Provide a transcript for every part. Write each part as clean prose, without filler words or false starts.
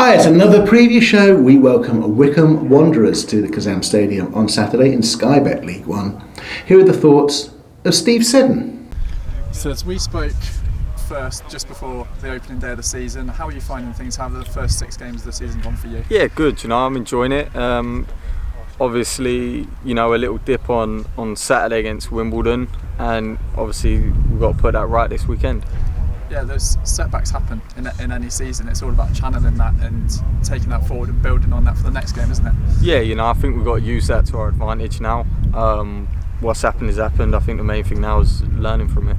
Hi, it's another preview show. We welcome Wycombe Wanderers to the Kassam Stadium on Saturday in Sky Bet League One. Here are the thoughts of Steve Seddon. So as we spoke first just before the opening day of the season, how are you finding things? How have the first 6 games of the season gone for you? Yeah, good. I'm enjoying it. Obviously, a little dip on Saturday against Wimbledon, and obviously we've got to put that right this weekend. Yeah, those setbacks happen in any season. It's all about channeling that and taking that forward and building on that for the next game, isn't it? Yeah, I think we've got to use that to our advantage now. What's happened has happened. I think the main thing now is learning from it.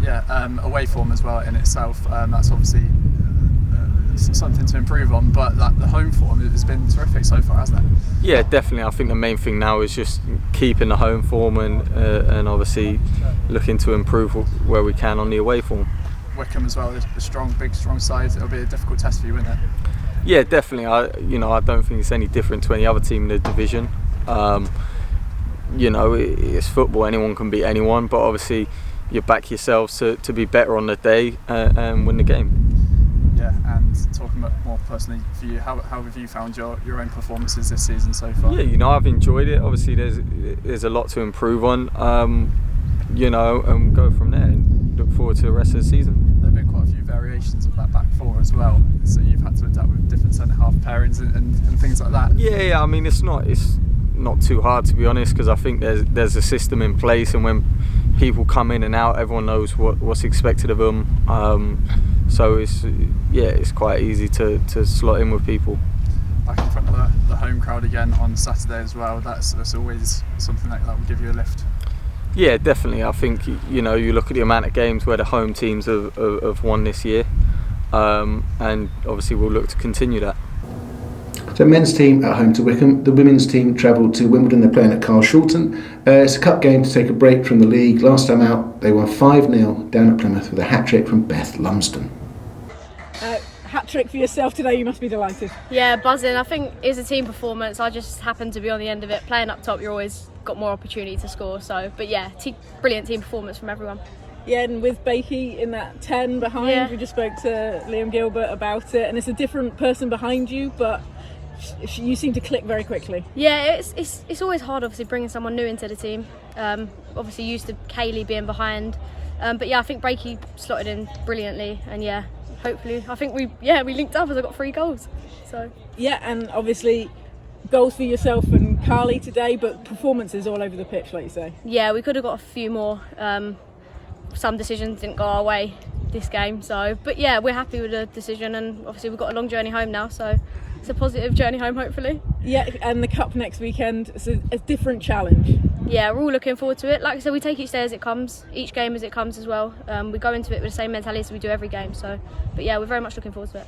Yeah, away form as well in itself. That's obviously something to improve on, but the home form has been terrific so far, hasn't it? Yeah, definitely. I think the main thing now is just keeping the home form and obviously looking to improve where we can on the away form. Wycombe as well, a big strong side. It'll be a difficult test for you, won't it? Yeah, definitely. I don't think it's any different to any other team in the division. It's football. Anyone can beat anyone, but obviously you back yourselves to be better on the day and win the game. Yeah, and talking about more personally for you, how have you found your own performances this season so far? Yeah, I've enjoyed it. Obviously, there's a lot to improve on. And go from there and look forward to the rest of the season. There have been quite a few variations of that back four as well, so you've had to adapt with different centre half pairings and things like that. Yeah. I mean, it's not too hard, to be honest, because I think there's a system in place, and when people come in and out, everyone knows what's expected of them. So it's quite easy to slot in with people. Back in front of the home crowd again on Saturday as well. That's always something that will give you a lift. Yeah, definitely. I think you look at the amount of games where the home teams have won this year, and obviously we'll look to continue that. So men's team at home to Wycombe, the women's team travelled to Wimbledon. They're playing at Carl Shulton. It's a cup game to take a break from the league. Last time out they won 5-0 down at Plymouth with a hat-trick from Beth Lumsden. Hat-trick for yourself today, you must be delighted. Yeah, buzzing. I think it's a team performance. I just happened to be on the end of it. Playing up top, you're always got more opportunity to score. But yeah, brilliant team performance from everyone. Yeah, and with Bakey in that 10 behind, we just spoke to Liam Gilbert about it, and it's a different person behind you, but you seem to click very quickly. Yeah, it's always hard, obviously, bringing someone new into the team. Obviously used to Kaylee being behind, but yeah, I think Bakey slotted in brilliantly, and yeah, hopefully, I think we linked up as I got 3 goals. So yeah, and obviously goals for yourself and Carly today, but performances all over the pitch, like you say. Yeah, we could have got a few more. Some decisions didn't go our way this game, but yeah, we're happy with the decision, and obviously we've got a long journey home now, so it's a positive journey home, hopefully. Yeah, and the cup next weekend is a different challenge. Yeah, we're all looking forward to it. Like I said, we take each day as it comes, each game as it comes as well. We go into it with the same mentality as we do every game. But yeah, we're very much looking forward to it.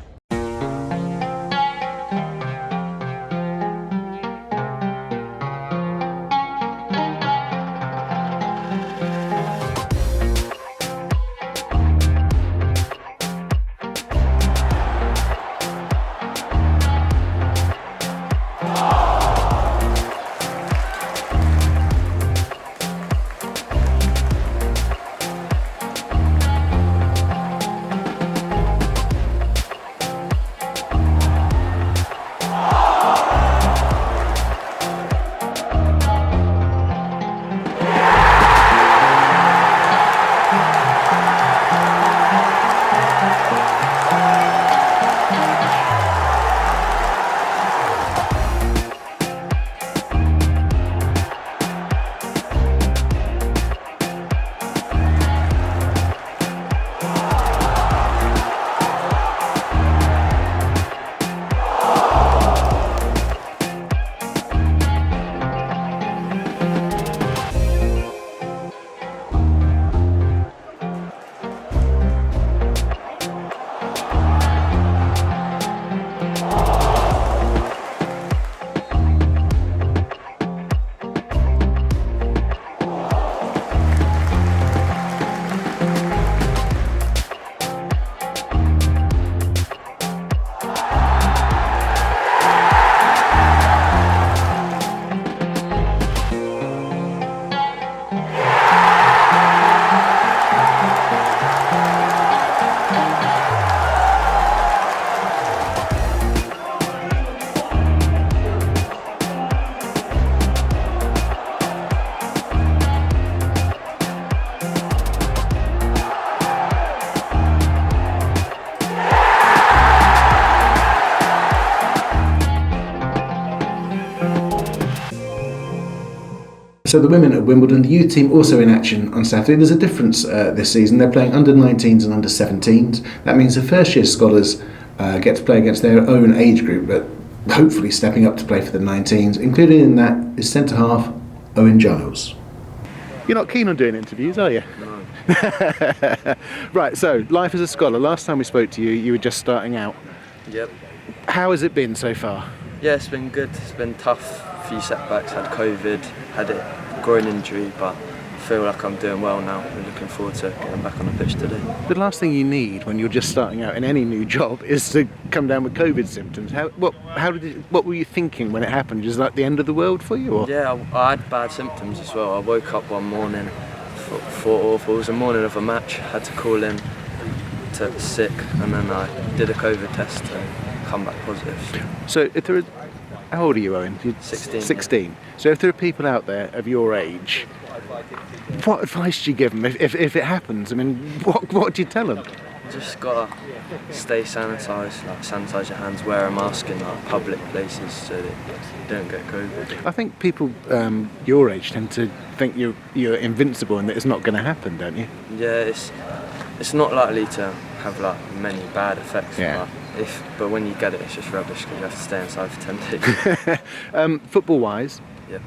So the women at Wimbledon, the youth team also in action on Saturday. There's a difference this season. They're playing under 19s and under 17s. That means the first year scholars get to play against their own age group, but hopefully stepping up to play for the 19s. Included in that is centre half Owen Giles. You're not keen on doing interviews, are you? No. Right, so life as a scholar. Last time we spoke to you, you were just starting out. Yep. How has it been so far? Yeah, it's been good. It's been tough. A few setbacks. Had COVID, had a groin injury, but I feel like I'm doing well now. I'm looking forward to getting back on the pitch today. The last thing you need when you're just starting out in any new job is to come down with COVID symptoms. What were you thinking when it happened? Was that the end of the world for you? Or? Yeah, I had bad symptoms as well. I woke up one morning, thought awful. It was the morning of a match. Had to call in to sick, and then I did a COVID test and come back positive. So if there are, how old are you, Owen? You're 16. 16. So if there are people out there of your age, what advice do you give them if it happens? I mean, what do you tell them? Just gotta stay sanitised, like sanitise your hands, wear a mask in like public places so that you don't get COVID. I think people your age tend to think you're invincible and that it's not going to happen, don't you? Yeah, it's not likely to have like many bad effects. Yeah. But when you get it, it's just rubbish because you have to stay inside for 10 days. Football-wise, Yeah.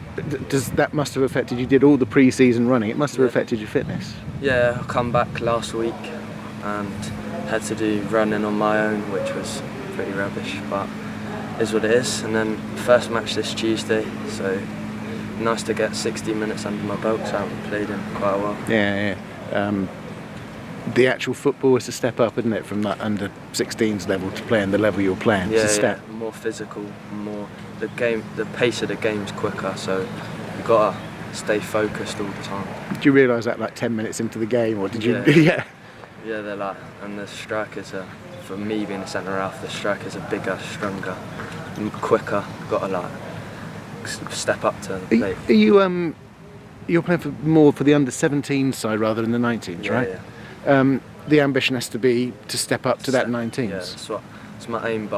That must have affected you? Did all the pre-season running? It must have affected your fitness. Yeah, I come back last week and had to do running on my own, which was pretty rubbish, but is what it is. And then first match this Tuesday, so nice to get 60 minutes under my belt, so I haven't played in quite a while. Yeah. The actual football is a step up, isn't it, from that under 16s level to playing the level you're playing? Yeah, it's a step. more physical, more the pace of the game's quicker, so you've got to stay focused all the time. Did you realise that like 10 minutes into the game, or did you? Yeah. Yeah. Yeah, they're like, and the strikers are, for me being a centre half, the strikers are bigger, stronger, and quicker. Got to like step up to the plate. Are you you're playing more for the under 17 side rather than the 19s, right? Yeah. The ambition has to be to step up to that 19s. Yeah, it's my aim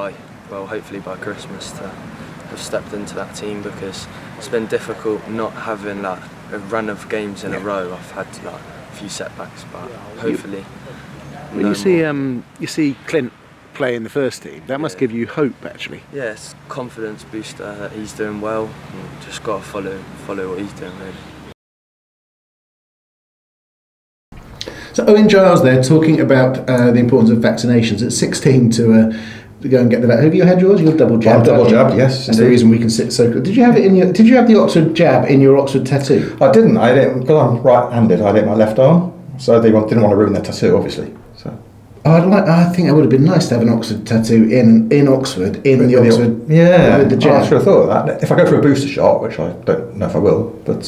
hopefully by Christmas to have stepped into that team, because it's been difficult not having like a run of games in a row. I've had like a few setbacks, but hopefully. When you see Clint play in the first team, that must give you hope, actually. Yeah, it's confidence booster that he's doing well, and just got to follow what he's doing really. So Owen Giles there talking about the importance of vaccinations at 16 to go and get the vaccine. Have you had yours? You're double jabbed. I'm double jabbed, yes. That's the reason we can sit so good. Did you have it in your? Did you have the Oxford jab in your Oxford tattoo? I didn't because I'm right-handed. I had it in my left arm, so they didn't want to ruin their tattoo, obviously. So. I think it would have been nice to have an Oxford tattoo in Oxford the Oxford. Yeah, with the jab. I should have thought of that. If I go for a booster shot, which I don't know if I will, but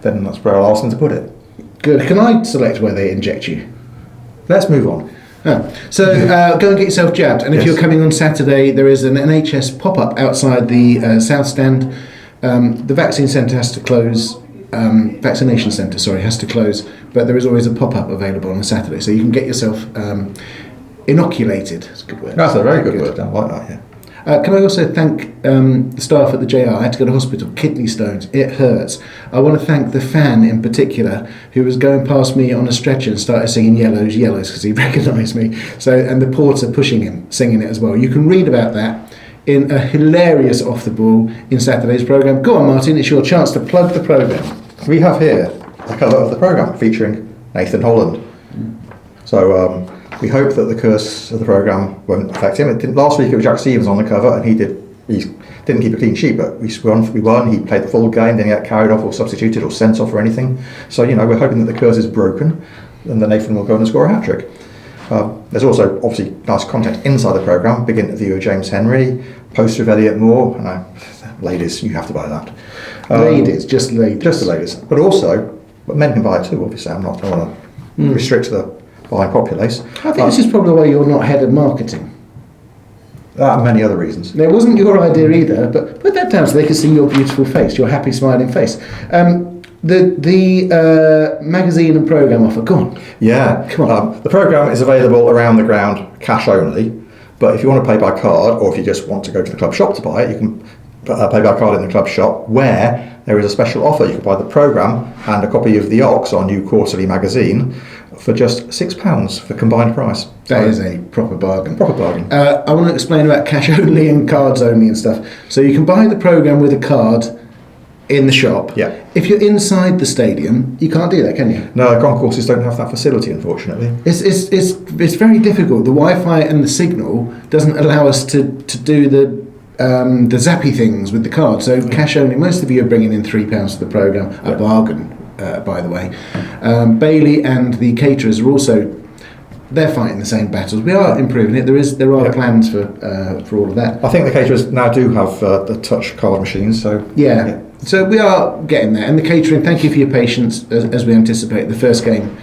then that's where I'll ask them to put it. Good. Can I select where they inject you? Let's move on. So go and get yourself jabbed, and if you're coming on Saturday, there is an NHS pop-up outside the South Stand. The vaccine centre has to close. Vaccination centre, has to close, but there is always a pop-up available on a Saturday, so you can get yourself inoculated. That's a good word. That's a very good word. I like that. Yeah. Can I also thank the staff at the JR? I had to go to hospital, kidney stones, it hurts. I want to thank the fan in particular who was going past me on a stretcher and started singing Yellows, Yellows because he recognised me. And the porter pushing him, singing it as well. You can read about that in a hilarious Off the Ball in Saturday's programme. Go on, Martin, it's your chance to plug the programme. We have here a cover of the programme featuring Nathan Holland. So we hope that the curse of the programme won't affect him. Last week it was Jack Stevens on the cover, and he didn't keep a clean sheet, but we won. He played the full game, didn't get carried off or substituted or sent off or anything. So we're hoping that the curse is broken, and then Nathan will go and score a hat-trick. There's also obviously nice content inside the programme. Big interview with James Henry, poster of Elliot Moore, and ladies, you have to buy that. Just ladies. Just the ladies. But men can buy it too, obviously. I don't want to restrict the buying populace. I think this is probably why you're not head of marketing. That and many other reasons. It wasn't your idea either, but put that down so they can see your beautiful face, your happy smiling face. The magazine and programme offer, go on. Yeah. Come on. The programme is available around the ground, cash only, but if you want to pay by card, or if you just want to go to the club shop to buy it, you can pay by card in the club shop, where there is a special offer. You can buy the programme and a copy of The Ox, our new quarterly magazine, for just £6 for combined price. That is a proper bargain. Proper bargain. I want to explain about cash only and cards only and stuff. So you can buy the programme with a card in the shop. Yeah. If you're inside the stadium, you can't do that, can you? No, concourses don't have that facility, unfortunately. It's very difficult. The Wi-Fi and the signal doesn't allow us to do the zappy things with the card. So cash only. Most of you are bringing in £3 for the programme. A bargain, by the way. Bailey and the caterers are also. They're fighting the same battles. We are improving it. There are plans for all of that. I think the caterers now do have the touch card machines. So yeah. So we are getting there. And the catering, thank you for your patience as we anticipate. The first game,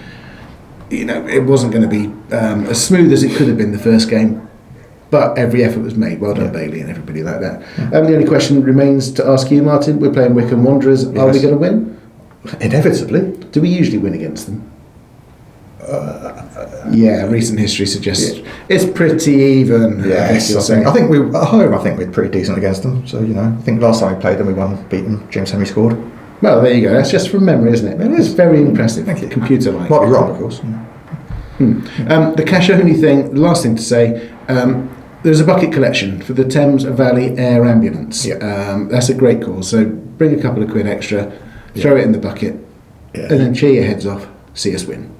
it wasn't going to be as smooth as it could have been the first game, but every effort was made. Well done, Bailey, and everybody like that. The only question remains to ask you, Martin. We're playing Wycombe Wanderers. Are we going to win? Inevitably. Do we usually win against them? Recent history suggests it's pretty even. I think at home. I think we're pretty decent against them. So I think last time we played them, we beat them. James Henry scored. Well, there you go. That's just from memory, isn't it? It is very impressive. Thank you. Computer-like. Might be wrong, of course. The cash only thing. The last thing to say. There's a bucket collection for the Thames Valley Air Ambulance. That's a great cause. So bring a couple of quid extra, throw it in the bucket, and then cheer your heads off. See us win.